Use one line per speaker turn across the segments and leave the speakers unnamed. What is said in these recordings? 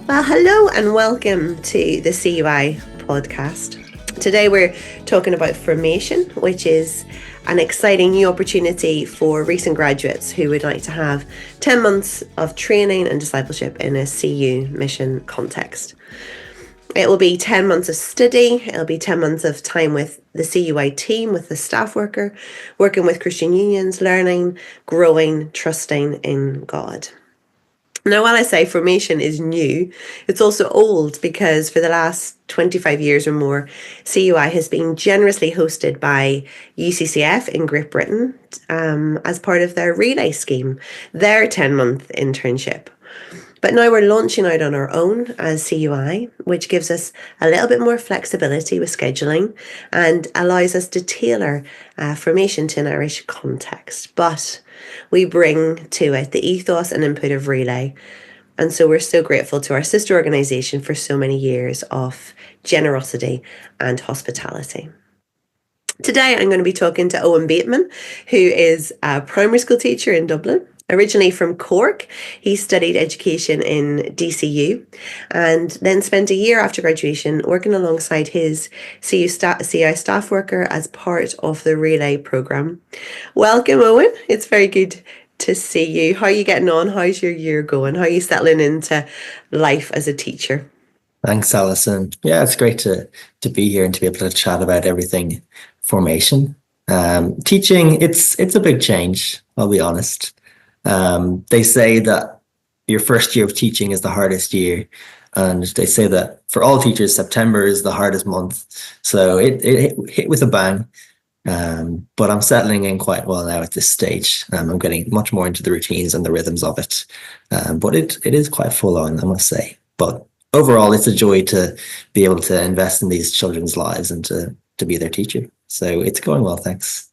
Well, hello and welcome to the CUI podcast. Today we're talking about formation, which is an exciting new opportunity for recent graduates who would like to have 10 months of training and discipleship in a CU mission context. It will be 10 months of study. It'll be 10 months of time with the CUI team, with the staff worker, working with Christian unions, learning, growing, trusting in God. Now, while I say formation is new, it's also old because for the last 25 years or more, CUI has been generously hosted by UCCF in Great Britain as part of their relay scheme, their 10-month internship. But now we're launching out on our own as CUI, which gives us a little bit more flexibility with scheduling and allows us to tailor formation to an Irish context. But we bring to it the ethos and input of relay. And so we're so grateful to our sister organisation for so many years of generosity and hospitality. Today, I'm going to be talking to Owen Bateman, who is a primary school teacher in Dublin. Originally from Cork, he studied education in DCU and then spent a year after graduation working alongside his CI staff worker as part of the Relay programme. Welcome, Owen. It's very good to see you. How are you getting on? How's your year going? How are you settling into life as a teacher?
Thanks, Alison. Yeah, it's great to be here and to be able to chat about everything formation. Teaching, it's a big change, I'll be honest. They say that your first year of teaching is the hardest year, and they say that for all teachers, September is the hardest month. So it hit with a bang, but I'm settling in quite well now at this stage. I'm getting much more into the routines and the rhythms of it, but it is quite full on, I must say. But overall, it's a joy to be able to invest in these children's lives and to be their teacher. So it's going well, thanks.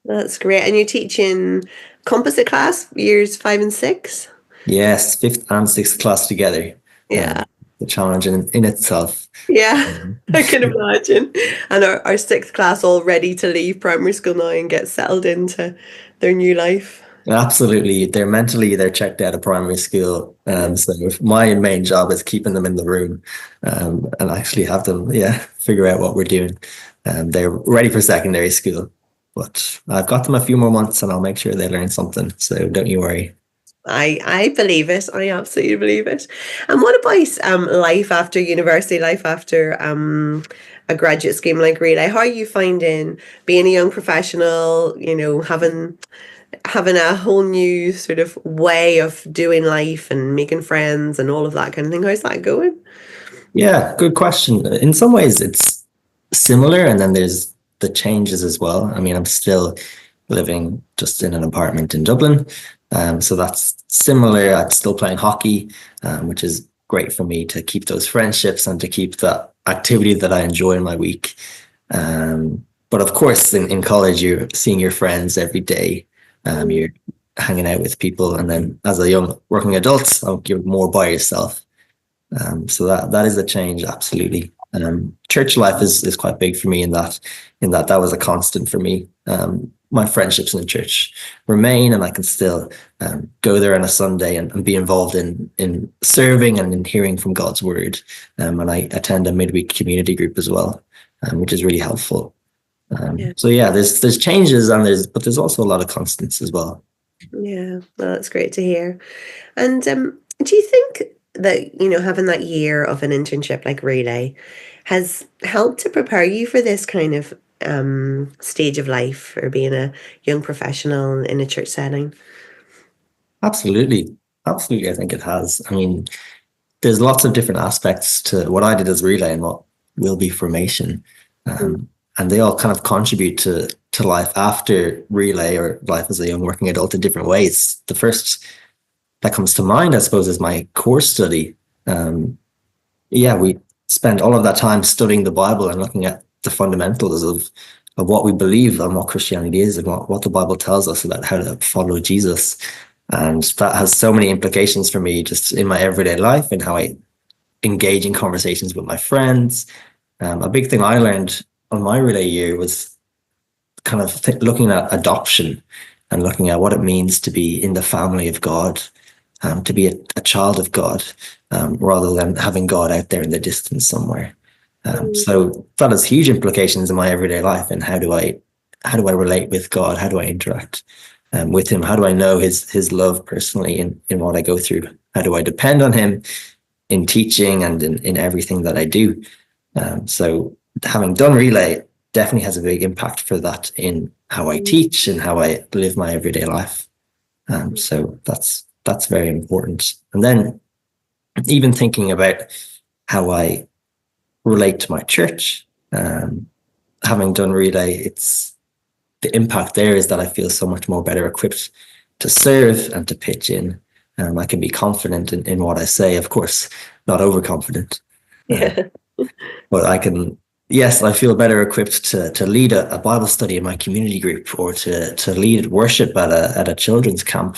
That's great. And you're teaching composite class, years 5 and 6?
Yes, 5th and 6th class together.
Yeah.
The challenge in itself.
Yeah, I can imagine. And our 6th class all ready to leave primary school now and get settled into their new life.
Absolutely. They're checked out of primary school. So my main job is keeping them in the room and actually have them, figure out what we're doing. They're ready for secondary school. But I've got them a few more months and I'll make sure they learn something. So don't you worry.
I believe it. I absolutely believe it. And what about life after university, life after a graduate scheme like Relay? How are you finding being a young professional, having a whole new sort of way of doing life and making friends and all of that kind of thing? How's that going?
Yeah, good question. In some ways it's similar, and then there's the changes as well. I mean, I'm still living just in an apartment in Dublin, so that's similar. I'm still playing hockey, which is great for me to keep those friendships and to keep that activity that I enjoy in my week. But of course, in college, you're seeing your friends every day. You're hanging out with people, and then as a young working adult, you're more by yourself. So that is a change, absolutely. Church life is quite big for me in that was a constant for me. My friendships in the church remain, and I can still go there on a Sunday and be involved in serving and in hearing from God's word. And I attend a midweek community group as well, which is really helpful. So yeah, there's changes but there's also a lot of constants as well.
Yeah, well, that's great to hear. And do you think that, having that year of an internship like Relay has helped to prepare you for this kind of stage of life, for being a young professional in a church setting?
Absolutely. I think it has. I mean, there's lots of different aspects to what I did as Relay and what will be formation. And they all kind of contribute to life after Relay or life as a young working adult in different ways. The first that comes to mind, I suppose, is my course study. We spend all of that time studying the Bible and looking at the fundamentals of what we believe and what Christianity is and what the Bible tells us about how to follow Jesus. And that has so many implications for me just in my everyday life and how I engage in conversations with my friends. A big thing I learned on my Relay year was kind of looking at adoption and looking at what it means to be in the family of God. to be a child of God, rather than having God out there in the distance somewhere. So that has huge implications in my everyday life. And how do I relate with God? How do I interact with Him? How do I know His love personally in what I go through? How do I depend on Him in teaching and in everything that I do? So having done Relay definitely has a big impact for that in how I teach and how I live my everyday life. So that's very important. And then even thinking about how I relate to my church, having done Relay, it's the impact there is that I feel so much more better equipped to serve and to pitch in. I can be confident in what I say, of course, not overconfident.
Yeah.
But yes, I feel better equipped to lead a Bible study in my community group, or to lead worship at a children's camp.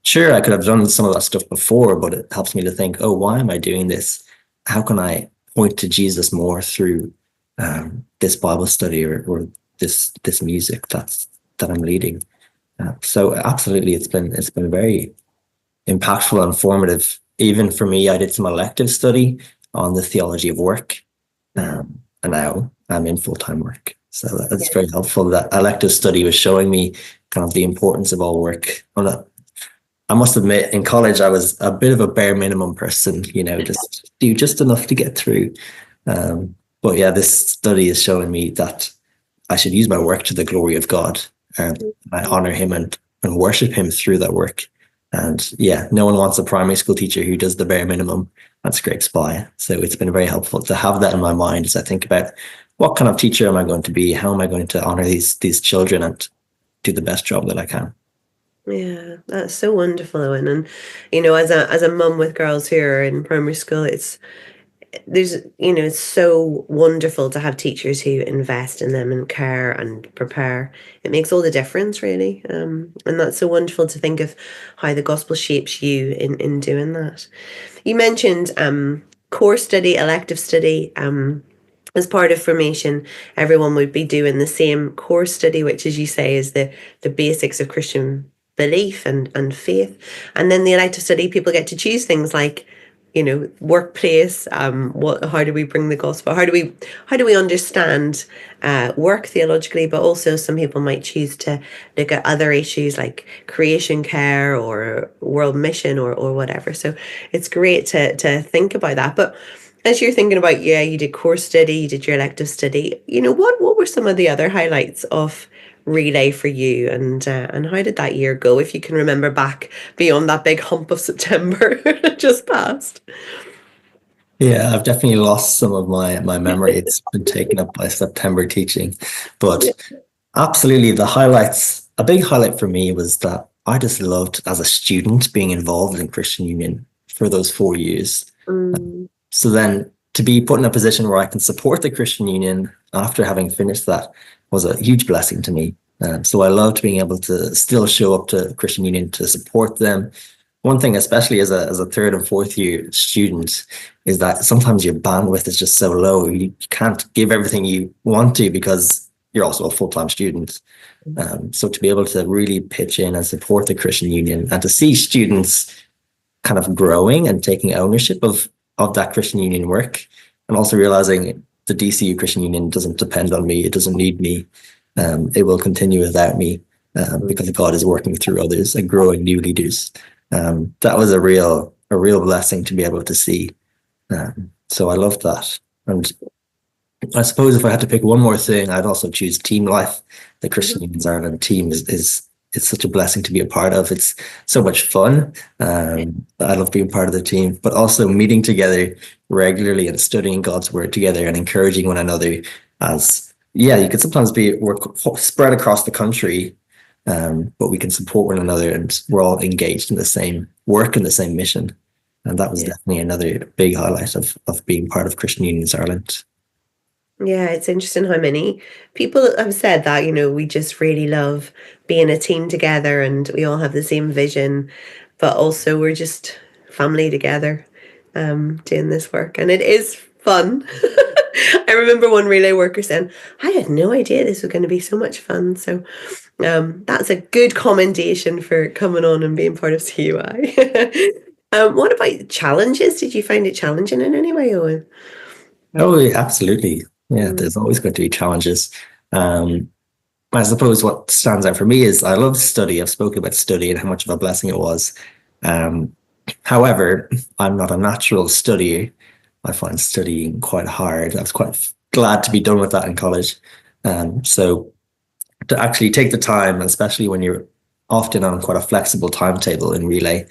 Sure, I could have done some of that stuff before, but it helps me to think, oh, why am I doing this? How can I point to Jesus more through this Bible study, or this music that I'm leading? So absolutely, it's been very impactful and formative. Even for me, I did some elective study on the theology of work, and now I'm in full-time work. So that's very helpful. That elective study was showing me kind of the importance of all work. I must admit, in college, I was a bit of a bare minimum person, just do just enough to get through. But yeah, this study is showing me that I should use my work to the glory of God, and I honor Him and worship Him through that work. And yeah, no one wants a primary school teacher who does the bare minimum and scrapes by. So it's been very helpful to have that in my mind as I think about what kind of teacher am I going to be? How am I going to honor these children and do the best job that I can?
Yeah, that's so wonderful, Owen. And as a mum with girls who are in primary school, it's so wonderful to have teachers who invest in them and care and prepare. It makes all the difference, really. And that's so wonderful to think of how the gospel shapes you in doing that. You mentioned core study, elective study. As part of formation, everyone would be doing the same core study, which, as you say, is the basics of Christian belief and faith. And then the elective study, people get to choose things like, workplace. How do we bring the gospel? How do we understand work theologically? But also, some people might choose to look at other issues like creation care or world mission or whatever. So it's great to think about that. But as you're thinking about, you did core study, you did your elective study, what were some of the other highlights of Relay for you, and how did that year go, if you can remember back beyond that big hump of September just passed?
Yeah, I've definitely lost some of my memory. It's been taken up by September teaching. But absolutely, a big highlight for me was that I just loved, as a student, being involved in Christian Union for those 4 years.
Mm,
So then to be put in a position where I can support the Christian Union after having finished that was a huge blessing to me. So I loved being able to still show up to Christian Union to support them. One thing, especially as a third and fourth year student, is that sometimes your bandwidth is just so low. You can't give everything you want to because you're also a full-time student. So to be able to really pitch in and support the Christian Union, and to see students kind of growing and taking ownership of that Christian Union work, and also realizing the DCU Christian Union doesn't depend on me, it doesn't need me, it will continue without me, because God is working through others and growing new leaders. That was a real blessing to be able to see. So I loved that. And I suppose if I had to pick one more thing, I'd also choose team life. The Christian Unions Ireland team is it's such a blessing to be a part of. It's so much fun. I love being part of the team, but also meeting together regularly and studying God's word together and encouraging one another. You could sometimes we're spread across the country, but we can support one another, and we're all engaged in the same work and the same mission. And that was definitely another big highlight of being part of Christian Unions Ireland.
Yeah, it's interesting how many people have said that, we just really love being a team together and we all have the same vision, but also we're just family together, doing this work. And it is fun. I remember one relay worker saying, I had no idea this was going to be so much fun. So that's a good commendation for coming on and being part of CUI. What about challenges? Did you find it challenging in any way, Owen?
Oh, yeah, absolutely. Yeah,
Mm.
there's always going to be challenges. Um, I suppose what stands out for me is I love study. I've spoken about study and how much of a blessing it was. Um, However, I'm not a natural studier. I find studying quite hard. I was quite glad to be done with that in college. So to actually take the time, especially when you're often on quite a flexible timetable in relay,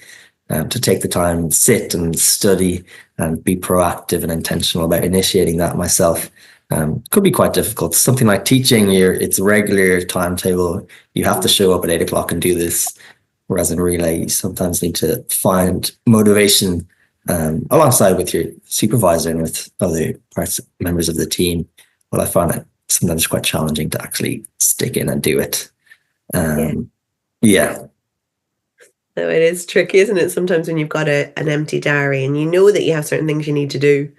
to take the time, sit and study and be proactive and intentional about initiating that myself could be quite difficult. Something like teaching, it's a regular timetable. You have to show up at 8 o'clock and do this. Whereas in relay, you sometimes need to find motivation alongside with your supervisor and with other members of the team. But I find it sometimes quite challenging to actually stick in and do it.
Yeah.
Yeah,
No, it is tricky, isn't it? Sometimes when you've got an empty diary and you know that you have certain things you need to do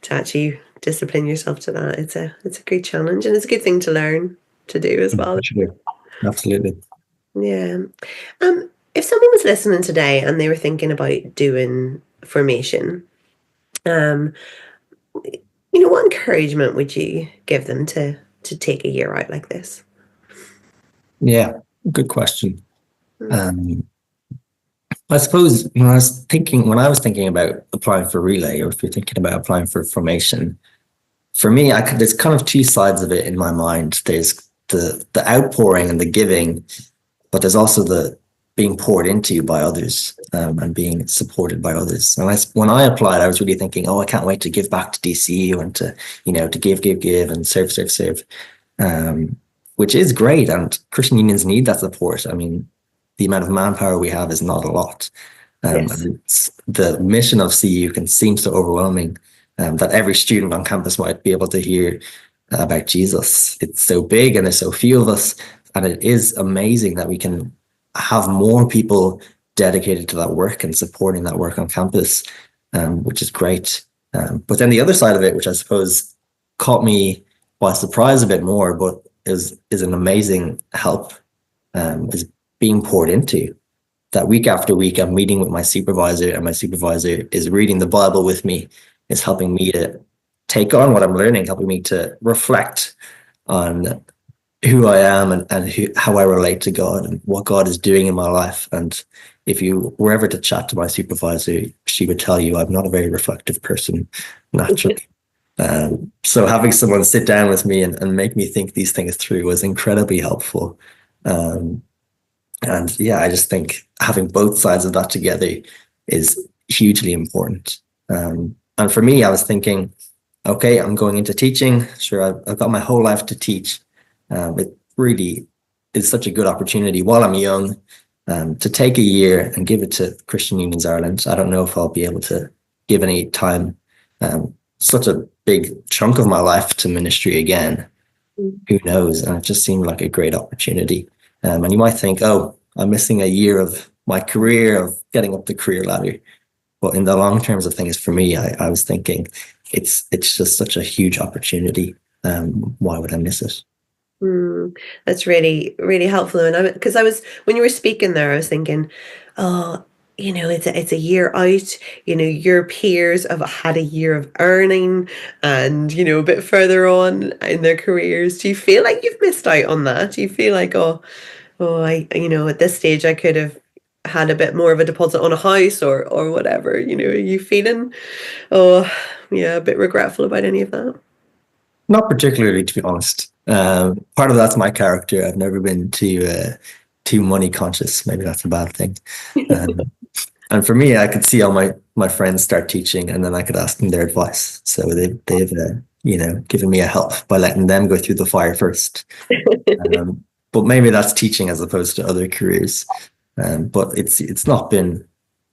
to actually discipline yourself to that, it's a great challenge and it's a good thing to learn to do as well.
sure. Absolutely.
Yeah. If someone was listening today and they were thinking about doing formation, um, what encouragement would you give them to take a year out like this?
Yeah, good question.
Mm.
Um, I suppose when I was thinking about applying for relay, or if you're thinking about applying for formation, for me, there's kind of two sides of it in my mind. There's the outpouring and the giving, but there's also the being poured into by others and being supported by others. And when I applied, I was really thinking, oh, I can't wait to give back to DCU and to give and serve, which is great. And Christian unions need that support. I mean, the amount of manpower we have is not a lot.
Yes.
And the mission of CU can seem so overwhelming that every student on campus might be able to hear about Jesus. It's so big and there's so few of us. And it is amazing that we can have more people dedicated to that work and supporting that work on campus, which is great. But then the other side of it, which I suppose caught me by surprise a bit more, but is an amazing help, is being poured into. That week after week, I'm meeting with my supervisor, and my supervisor is reading the Bible with me, is helping me to take on what I'm learning, helping me to reflect on who I am and how I relate to God and what God is doing in my life. And if you were ever to chat to my supervisor, she would tell you I'm not a very reflective person naturally. So having someone sit down with me and make me think these things through was incredibly helpful. Um, and yeah, I just think having both sides of that together is hugely important. And for me, I was thinking, okay, I'm going into teaching. Sure, I've got my whole life to teach. It really is such a good opportunity while I'm young to take a year and give it to Christian Unions Ireland. I don't know if I'll be able to give any time, such a big chunk of my life to ministry again. Who knows? And it just seemed like a great opportunity. And you might think, oh, I'm missing a year of my career, of getting up the career ladder. But in the long terms of things, for me, I was thinking it's just such a huge opportunity. Why would I miss it?
That's really, really helpful. And because when you were speaking there, I was thinking, oh, it's a year out. Your peers have had a year of earning and, a bit further on in their careers. Do you feel like you've missed out on that? Do you feel like, at this stage I could have had a bit more of a deposit on a house or whatever, are you feeling, oh, yeah, a bit regretful about any of that?
Not particularly, to be honest. Part of that's my character. I've never been too money conscious. Maybe that's a bad thing. And for me, I could see all my friends start teaching, and then I could ask them their advice. So they've given me a help by letting them go through the fire first. But maybe that's teaching as opposed to other careers. But it's not been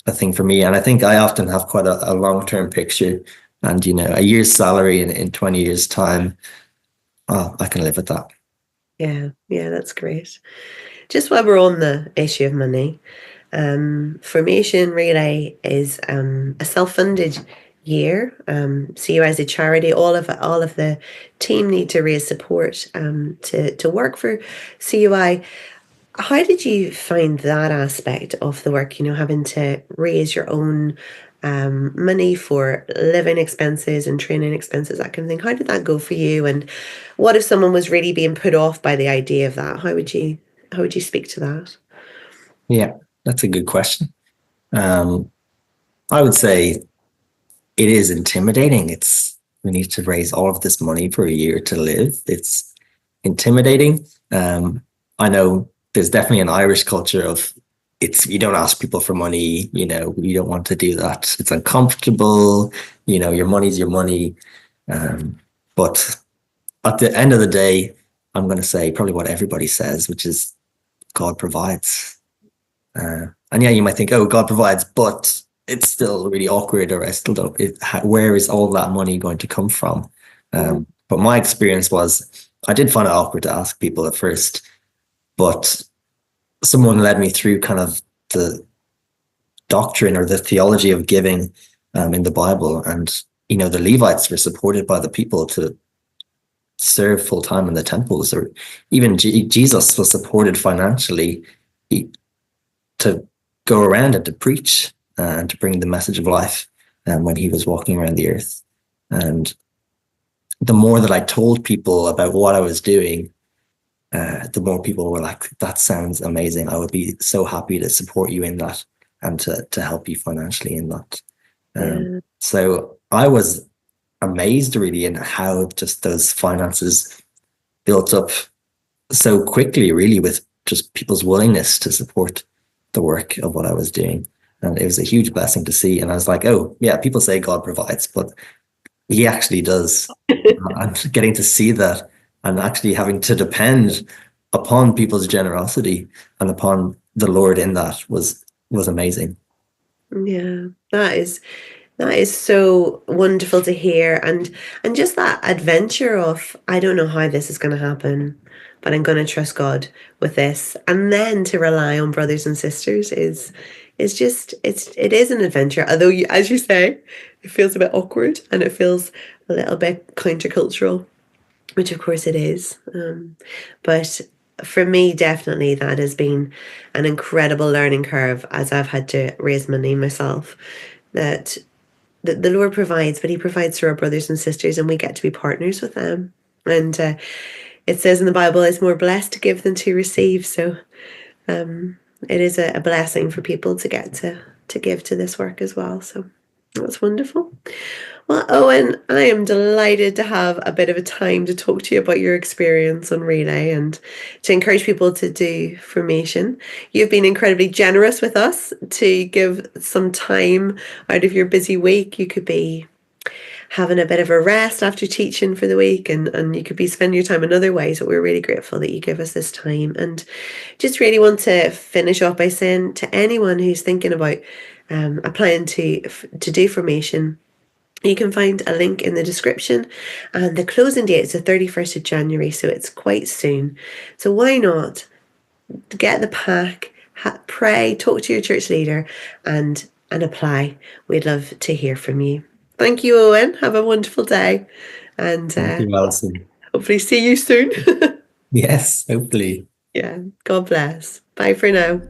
a thing for me, and I think I often have quite a long-term picture. And a year's salary in 20 years' time, oh, I can live with that.
Yeah, that's great. Just while we're on the issue of money, Formation Relay is a self-funded year. CUI is a charity. All of the team need to raise support to work for CUI. How did you find that aspect of the work? Having to raise your own money for living expenses and training expenses, that kind of thing. How did that go for you? And what if someone was really being put off by the idea of that? How would you speak to that?
Yeah, that's a good question. I would say it is intimidating. We need to raise all of this money for a year to live. It's intimidating. I know there's definitely an Irish culture of you don't ask people for money, you don't want to do that. It's uncomfortable, your money's your money. But at the end of the day, I'm going to say probably what everybody says, which is God provides. And yeah, you might think, oh, God provides, but it's still really awkward, or I still don't, where is all that money going to come from? But my experience was I did find it awkward to ask people at first, but someone led me through kind of the doctrine or the theology of giving in the Bible. And, the Levites were supported by the people to serve full time in the temples, or even Jesus was supported financially to go around and to preach and to bring the message of life when he was walking around the earth. And the more that I told people about what I was doing, the more people were like, that sounds amazing. I would be so happy to support you in that and to help you financially in that. So I was amazed really in how just those finances built up so quickly, really, with just people's willingness to support the work of what I was doing. And it was a huge blessing to see. And I was like, oh, yeah, people say God provides, but he actually does. And getting to see that and actually having to depend upon people's generosity and upon the Lord in that was amazing.
Yeah, that is so wonderful to hear, and just that adventure of, I don't know how this is going to happen, but I'm going to trust God with this, and then to rely on brothers and sisters is just it is an adventure. Although as you say, it feels a bit awkward and it feels a little bit countercultural, which of course it is. But for me, definitely that has been an incredible learning curve as I've had to raise money myself. That the Lord provides, but he provides through our brothers and sisters, and we get to be partners with them. And it says in the Bible, it's more blessed to give than to receive. So it is a blessing for people to get to give to this work as well. So that's wonderful. Well, Eoghan, I am delighted to have a bit of a time to talk to you about your experience on Relay and to encourage people to do formation. You've been incredibly generous with us to give some time out of your busy week. You could be having a bit of a rest after teaching for the week, and you could be spending your time another way. So we're really grateful that you give us this time. And just really want to finish off by saying to anyone who's thinking about applying to do formation, you can find a link in the description, and the closing date is the 31st of January, so it's quite soon. So why not get the pack, pray, talk to your church leader, and apply. We'd love to hear from you. Thank you, Eoghan. Have a wonderful day, and
Thank you, Alison.
hopefully see you soon.
Yes, hopefully.
Yeah, God bless. Bye for now.